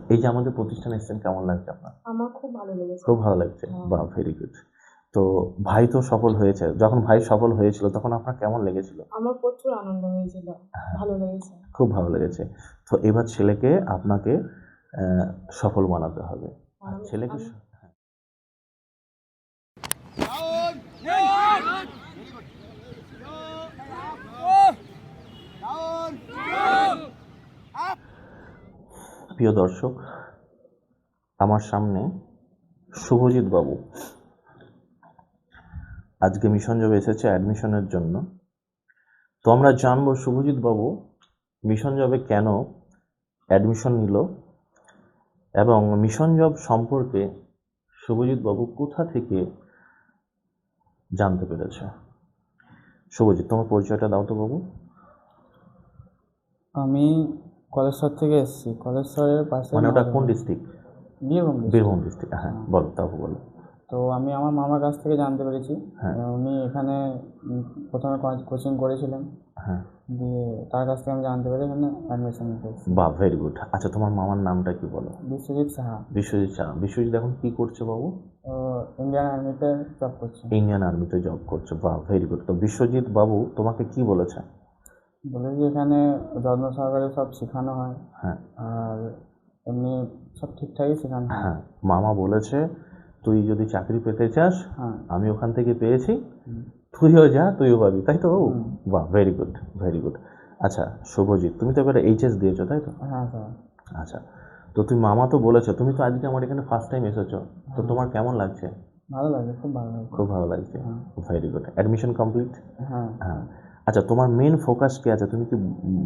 এই যে আমাদের প্রতিষ্ঠানে এসেছেন, কেমন লাগছে আপনার? আমার খুব ভালো লেগেছে। খুব ভালো লাগছে। হ্যাঁ। বাহ, ভেরি গুড। তো ভাই তো সফল হয়েছে, যখন ভাই সফল হয়েছিল তখন আপনার কেমন লেগেছিল? আমার প্রচুর আনন্দ হয়েছিল, ভালো লেগেছে। খুব ভালো লেগেছে। তো এবার ছেলেকে আপনাকে সফল বানাতে হবে। আর আমি- ছেলেকে আমি- প্রিয় দর্শক, আমার সামনে শুভজিৎ বাবু আজকে মিশন জবে এসেছে অ্যাডমিশনের জন্য। তো আমরা জানবো শুভজিৎ বাবু মিশন জবে কেন অ্যাডমিশন নিল এবং মিশন জব সম্পর্কে শুভজিৎ বাবু কোথা থেকে জানতে পেরেছে। শুভজিৎ, তোমার পরিচয়টা দাও তো বাবু। আমি কলেশ্বর থেকে এসেছি। কলেশ্বরের পাশে মানে ওটা কোন ডিস্ট্রিক্ট? বীরভূম বীরভূম ডিস্ট্রিক্ট। হ্যাঁ, বলো, তারপর বলো। তো আমি আমার মামার কাছ থেকে জানতে পেরেছি। হ্যাঁ। উনি এখানে প্রথমে কোচিং করেছিলেন, হ্যাঁ, দিয়ে তার কাছ থেকে আমি জানতে পেরে এখানে অ্যাডমিশন নিতে এসেছি। বাহ, ভেরি গুড। আচ্ছা, তোমার মামার নামটা কি বলো? বিশ্বজিৎ সাহা। বিশ্বজিৎ শাহ। বিশ্বজিৎ এখন কি করছে বাবু? ও ইন্ডিয়ান আর্মিতে জব করছে। ইন্ডিয়ান আর্মিতে জব করছে। বাহ, ভেরি গুড। তো বিশ্বজিৎ বাবু তোমাকে কি বলেছে? বলে যে এখানে যত্ন সহকারে সব শেখানো হয়, হ্যাঁ। আর এমনি সব ঠিকঠাকই শেখানো হয়। হ্যাঁ, মামা বলেছে তুই যদি চাকরি পেতে চাস, হ্যাঁ। আমি ওখান থেকে পেয়েছি, তুইও যা, তুইও পাবি, তাই তো বাবু? হুম। বাহ, ভেরি গুড, ভেরি গুড। আচ্ছা শুভজিৎ, তুমি তো এবারে এইচএস দিয়েছো, তাই তো? হ্যাঁ স্যার। আচ্ছা, তো তুমি মামা তো বলেছো, তুমি তো আজকে আমার এখানে ফার্স্ট টাইম এসেছো, তো তোমার কেমন লাগছে? ভালো লাগে, খুব ভালো লাগে। খুব ভালো লাগছে। হ্যাঁ। Very good. Admission complete? হ্যাঁ। হ্যাঁ। আচ্ছা, তোমার মেন ফোকাস কি আছে, তুমি কি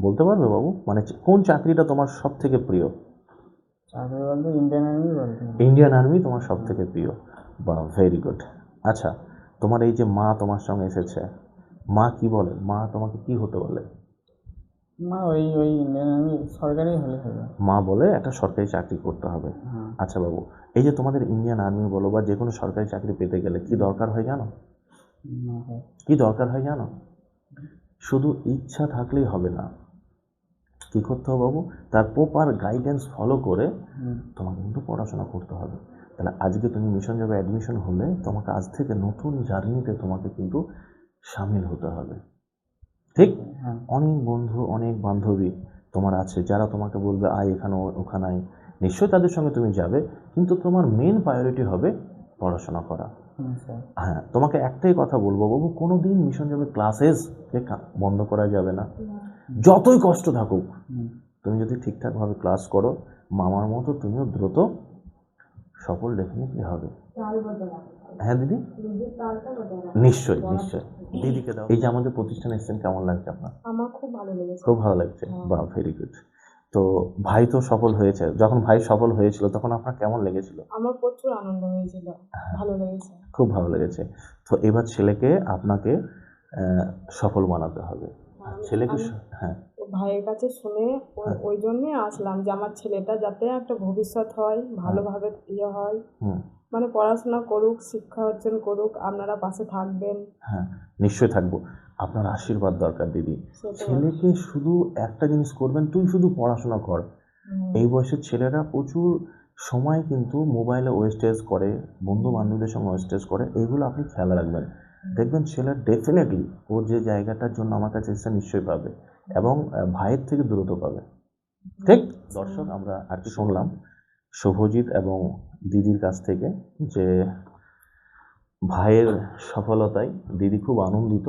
বলতে পারবে বাবু? মানে কোন চাকরিটা তোমার সব থেকে প্রিয়? চাকরি বলতে ইন্ডিয়ান আর্মি বলতে। ইন্ডিয়ান আর্মি তোমার সব থেকে প্রিয়। বা, ভেরি গুড। আচ্ছা, তোমার এই যে মা তোমার সঙ্গে এসেছে, মা কি বলে? মা তোমাকে কি হতে বলে? মা ওই ইন্ডিয়ান আর্মি সরকারি হলে হবে। মা বলে একটা সরকারি চাকরি করতে হবে। হ্যাঁ। আচ্ছা বাবু, এই যে তোমাদের ইন্ডিয়ান আর্মি বলো বা যে কোনো সরকারি চাকরি পেতে গেলে কি দরকার হয় জানো? না স্যার। কি দরকার হয় জানো? শুধু ইচ্ছা থাকলেই হবে না, কী করতে হবে বাবু? তার প্রপার গাইডেন্স ফলো করে তোমাকে কিন্তু পড়াশোনা করতে হবে। তাহলে আজকে তুমি মিশন জবে অ্যাডমিশন হলে তোমাকে আজ থেকে নতুন জার্নিতে তোমাকে কিন্তু সামিল হতে হবে, ঠিক? হ্যাঁ। অনেক বন্ধু, অনেক বান্ধবী তোমার আছে যারা তোমাকে বলবে আয় এখানে ওখানে আয়, নিশ্চয়ই তাদের সঙ্গে তুমি যাবে, কিন্তু তোমার মেন প্রায়োরিটি হবে পড়াশোনা করা। স্যার। হ্যাঁ, তোমাকে একটাই কথা বলবো বাবু, কোনো দিন মিশন জবে ক্লাসেসকে বন্ধ করা যাবে না। যতই কষ্ট থাকুক, তুমি যদি ঠিকঠাকভাবে ক্লাস করো, মামার মতো তুমিও দ্রুত সফল ডেফিনেটলি হবে। হ্যাঁ দিদি, নিশ্চয়ই নিশ্চয়ই। দিদিকে দাও। এই যে আমাদের প্রতিষ্ঠানে এসেছেন, কেমন লাগছে আপনার? আমার খুব ভালো লেগেছে। খুব ভালো লাগছে। বাহ, ভেরি গুড। তো ভাই তো সফল হয়েছে, যখন ভাই সফল হয়েছিল তখন আপনার কেমন লেগেছিল? আমার প্রচুর আনন্দ হয়েছিল, ভালো লেগেছে। খুব ভালো লেগেছে। তো এবার ছেলেকে আপনাকে সফল বানাতে হবে। আর ছেলেকে হ্যাঁ, ও ভাইয়ের কাছে শুনে ওই জন্যই আসলাম যে আমার ছেলেটা যাতে একটা ভবিষ্যৎ হয়, ভালোভাবে ইয়ে হয়, মানে পড়াশোনা করুক, শিক্ষা অর্জন করুক, আপনারা পাশে থাকবেন। হ্যাঁ, নিশ্চয়ই থাকবো। আপনার আশীর্বাদ দরকার দিদি। ছেলেকে শুধু একটা জিনিস করবেন, তুই শুধু পড়াশোনা কর। এই বয়সের ছেলেরা প্রচুর সময় কিন্তু মোবাইলে ওয়েস্টেজ করে, বন্ধু বান্ধবদের সঙ্গে ওয়েস্টেজ করে, এইগুলো আপনি খেয়াল রাখবেন। দেখবেন ছেলে ডেফিনেটলি ও যে জায়গাটার জন্য আমার কাছে এসে নিশ্চয়ই পাবে এবং ভাইয়ের থেকে দ্রুত পাবে, ঠিক? দর্শক, আমরা আর কি শুনলাম শুভজিৎ এবং দিদির কাছ থেকে যে ভাইয়ের সফলতায় দিদি খুব আনন্দিত,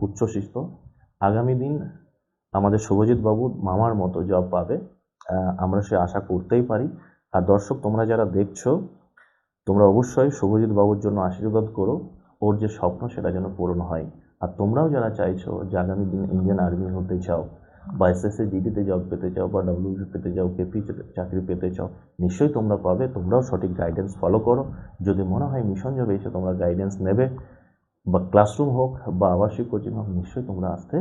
উচ্ছ্বসিত। আগামী দিন আমাদের শুভজিৎ বাবু মামার মতো জব পাবে, আমরা সে আশা করতেই পারি। আর দর্শক, তোমরা যারা দেখছো, তোমরা অবশ্যই শুভজিৎ বাবুর জন্য আশীর্বাদ করো, ওর যে স্বপ্ন সেটা যেন পূরণ হয়। আর তোমরাও যারা চাইছো যে আগামী দিন ইন্ডিয়ান আর্মি হতে চাও বা এসএসসি জিডিতে জব পেতে চাও বা ডব্লিউবি পেতে চাও, কেপি চাকরি পেতে চাও, নিশ্চয়ই তোমরা পাবে। তোমরাও সঠিক গাইডেন্স ফলো করো। যদি মনে হয় মিশন জবে এসে তোমরা গাইডেন্স নেবে, বা ক্লাসরুম হোক বা আবাসিক কোচিং হোক, নিশ্চয়ই তোমরা আসতে